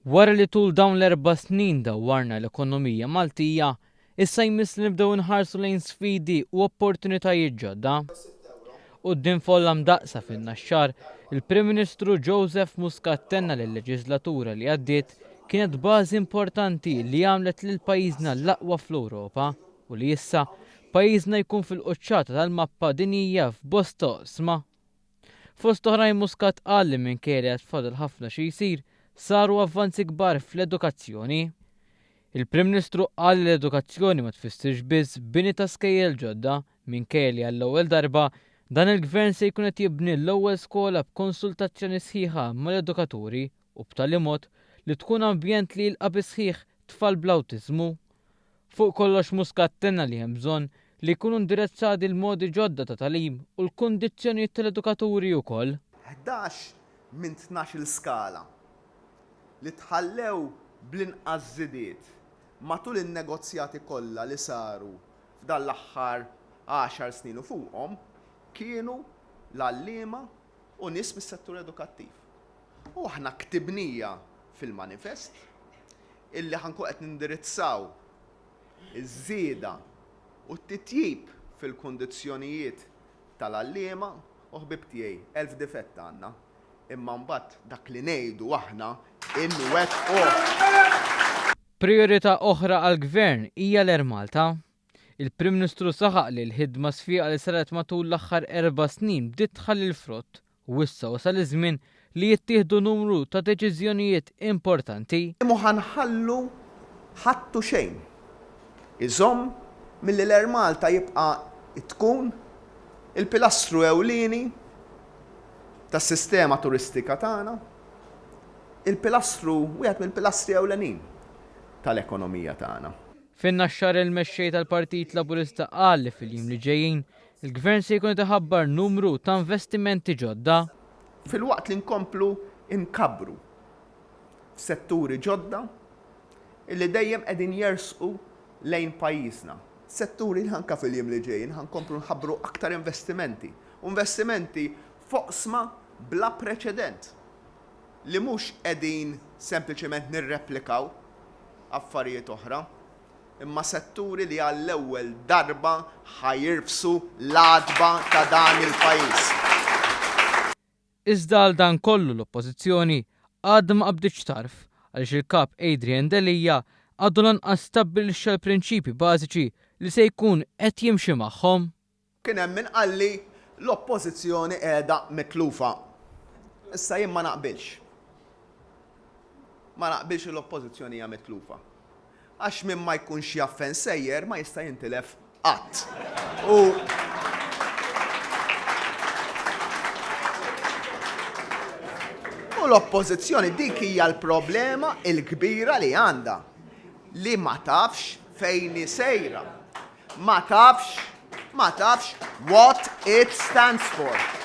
Wara li tul dawn l-4 snin dawwarna l-ekonomija Maltija, issa jmiss li nibdew inħarsu lejn sfidi u opportunitajiet ġodda. Quddiem folla mdaqsa fin-naxxar, il-Prim Ministru Joseph Muscat tenna lill-leġislatura li għaddiet kienet bażi importanti li għamlet lil pajjiżna l-aqwa fl-Ewropa u li issa pajjiżna jkun fil-quċċata tal-mappa dinjija f'bosta oqsma. Fost oħrajn Muscat qal li minkejja li tfadal ħafna xi jsir, saru avvanzi kbar fl-edukazzjoni. Il-Prim Ministru qal li l-edukazzjoni ma tfissirx biss bini ta' skejjel ġodda minkejja li għall-ewwel darba dan il-Gvern se jkun qed jibni l-ewwel skola b'konsultazzjoni sħiħa mal-edukaturi u b'tali mod li tkun ambjent li jilqa' bisħieħ tfal bl-awtiżmu. Fuq kollox Muscat tenna li hemm bżonn li jkunu indirizzati l-modi ġodda ta' tagħlim u l-kundizzjonijiet tal-edukaturi wkoll. 11 minn 12 skala li tħallew bl-inqas żidiet matul in-negozjati kollha li saru f'dan l-aħħar 10 snin u fuqhom kienu l-għalliema u nies mis-settur edukattiv. U aħna ktibnija fil-manifest illi ħankun qed nindirizzaw iż-żieda u t-titjib fil-kundizzjonijiet tal-għalliema u ħbib tiegħi 1000 difett għandna. Imma mbagħad dak li ngħidu aħna inwettqu. Priorità oħra għall-Gvern hija l-Air Malta. Il-Prim Ministru saħaq li l-ħidma sfiqa li saret matul l-aħħar 4 snin bdiet tħalli l-frott u issa wasal iż-żmien li jittieħdu numru ta' deċiżjonijiet importanti. Imma ħanħallu ħattu xejn. Iżomm milli l-Air Malta jibqa' tkun il-pilastru ewlieni tas-sistema turistika tagħna, il-pilastru wieħed mill-pilastri ewlenin tal-ekonomija tagħna. Fin-naxxar il-mexxej tal-Partit Laburista qal li fil-jiem li ġejjin il-Gvern se jkun iħabbar numru ta' investimenti ġodda. Filwaqt li nkomplu inkabbru f'setturi ġodda illi dejjem qegħdin jersqu lejn pajjiżna. Setturi li ħanka fil-jiem li ġejjin ħankomplu nħabbru aktar investimenti. Investimenti foqsma bla preċedent li mhux qegħdin sempliċement nirreplikaw affarijiet oħra, imma setturi li għall-ewwel darba ħajirfsu l-għadba ta' dan il-pajjiż. Iżda għal dan kollu l-Oppożizzjoni għadha ma qabditx tarf għaliex il-kap Adrian Delija għadu lanqas stabbilixxa l-prinċipji bażiċi li se jkun qed jimxi magħhom. Kien hemm min qalli l-Oppożizzjoni qiegħda mitlufa. Issa jien ma naqbilx. Ma naqbilx l-Oppożizzjoni hija mitlufa. Għax minn ma jkunx jaffen sejjer ma jista' jintilef qatt. U l-Oppożizzjoni dik hija l-problema l-kbira li għandha li ma tafx fejn sejra. Ma tafx what it stands for.